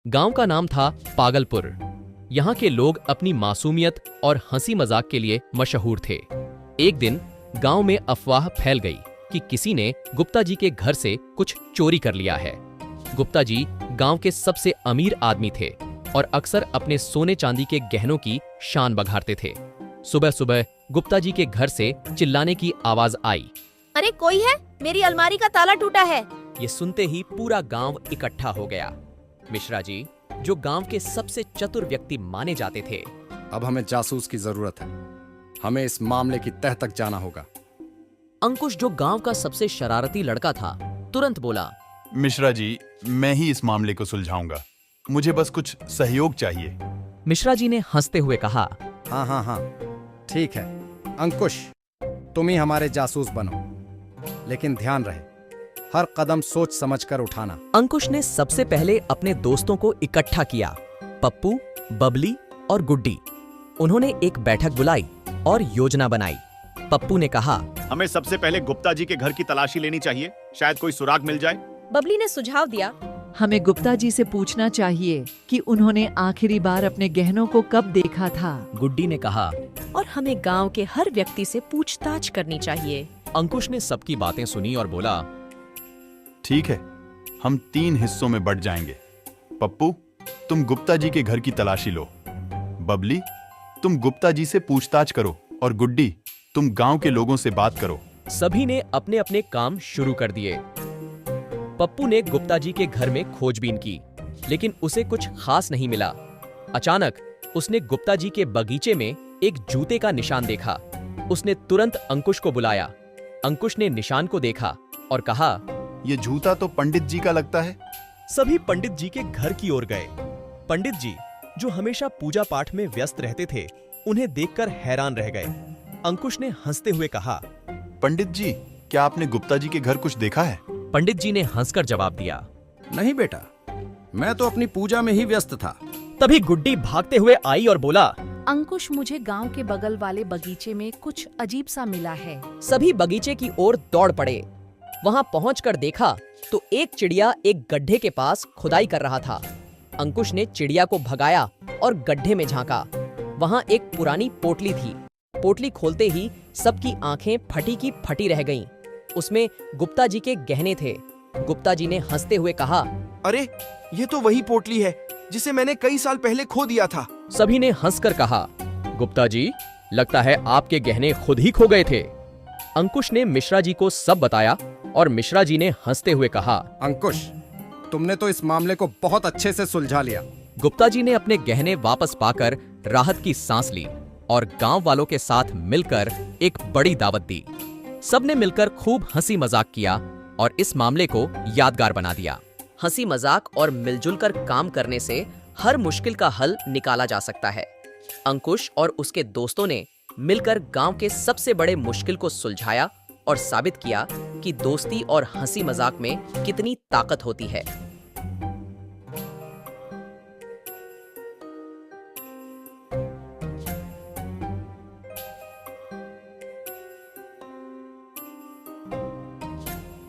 गांव का नाम था पागलपुर। यहाँ के लोग अपनी मासूमियत और हंसी मजाक के लिए मशहूर थे। एक दिन गांव में अफवाह फैल गई कि किसी ने गुप्ता जी के घर से कुछ चोरी कर लिया है। गुप्ता जी गांव के सबसे अमीर आदमी थे और अक्सर अपने सोने चांदी के गहनों की शान बघारते थे। सुबह सुबह गुप्ता जी के घर से चिल्लाने की आवाज आई। अरे कोई है? मेरी अलमारी का ताला टूटा है। ये सुनते ही पूरा गांव इकट्ठा हो गया। मिश्रा जी, जो गांव के सबसे चतुर व्यक्ति माने जाते थे, अब हमें जासूस की जरूरत है। हमें इस मामले की तह तक जाना होगा। अंकुश, जो गांव का सबसे शरारती लड़का था, तुरंत बोला। मिश्रा जी, मैं ही इस मामले को सुलझाऊंगा। मुझे बस कुछ सहयोग चाहिए। मिश्रा जी ने हंसते हुए कहा, हाँ, ठीक है अंकुश, तुम ही हमारे जासूस बनो, लेकिन ध्यान रहे हर कदम सोच समझकर उठाना। अंकुश ने सबसे पहले अपने दोस्तों को इकट्ठा किया, पप्पू, बबली और गुड्डी। उन्होंने एक बैठक बुलाई और योजना बनाई। पप्पू ने कहा, हमें सबसे पहले गुप्ता जी के घर की तलाशी लेनी चाहिए, शायद कोई सुराग मिल जाए। बबली ने सुझाव दिया, हमें गुप्ता जी से पूछना चाहिए कि उन्होंने आखिरी बार अपने गहनों को कब देखा था। गुड्डी ने कहा, और हमें गांव के हर व्यक्ति से पूछताछ करनी चाहिए। अंकुश ने सबकी बातें सुनी और बोला, ठीक है, हम 3 हिस्सों में बंट जाएंगे। पप्पू, तुम गुप्ता जी के घर की तलाशी लो। बबली, तुम गुप्ता जी से पूछताछ करो। और गुड्डी, तुम गांव के लोगों से बात करो। सभी ने अपने अपने काम शुरू कर दिए। पप्पू ने गुप्ता जी के घर में खोजबीन की, लेकिन उसे कुछ खास नहीं मिला। अचानक उसने गुप्ता जी के बगीचे में एक जूते का निशान देखा। उसने तुरंत अंकुश को बुलाया। अंकुश ने निशान को देखा और कहा, ये जूता तो पंडित जी का लगता है। सभी पंडित जी के घर की ओर गए। पंडित जी, जो हमेशा पूजा पाठ में व्यस्त रहते थे, उन्हें देखकर हैरान रह गए। अंकुश ने हंसते हुए कहा, पंडित जी, क्या आपने गुप्ता जी के घर कुछ देखा है? पंडित जी ने हंसकर जवाब दिया, नहीं बेटा, मैं तो अपनी पूजा में ही व्यस्त था। तभी गुड्डी भागते हुए आई और बोला, अंकुश, मुझे गांव के बगल वाले बगीचे में कुछ अजीब सा मिला है। सभी बगीचे की ओर दौड़ पड़े। वहां पहुंचकर देखा तो एक चिड़िया एक गड्ढे के पास खुदाई कर रहा था। अंकुश ने चिड़िया को भगाया और गड्ढे में झांका। वहां एक पुरानी पोटली थी। पोटली खोलते ही सबकी आंखें फटी की फटी रह गईं। उसमें गुप्ता जी के गहने थे। गुप्ता जी ने हंसते हुए कहा, अरे, ये तो वही पोटली है जिसे मैंने कई साल पहले खो दिया था। सभी ने हंसकर कहा, गुप्ता जी, लगता है आपके गहने खुद ही खो गए थे। अंकुश ने मिश्रा जी को सब बताया और मिश्रा जी ने हंसते हुए कहा, अंकुश, तुमने तो इस मामले को बहुत अच्छे से सुलझा लिया। गुप्ता जी ने अपने गहने वापस पाकर राहत की सांस ली और गांव वालों के साथ मिलकर एक बड़ी दावत दी। सबने मिलकर खूब हंसी मजाक किया और इस मामले को यादगार बना दिया। हंसी मजाक और मिलजुल कर काम करने से हर मुश्किल का हल निकाला जा सकता है। अंकुश और उसके दोस्तों ने मिलकर गांव के सबसे बड़े मुश्किल को सुलझाया और साबित किया कि दोस्ती और हंसी मजाक में कितनी ताकत होती है।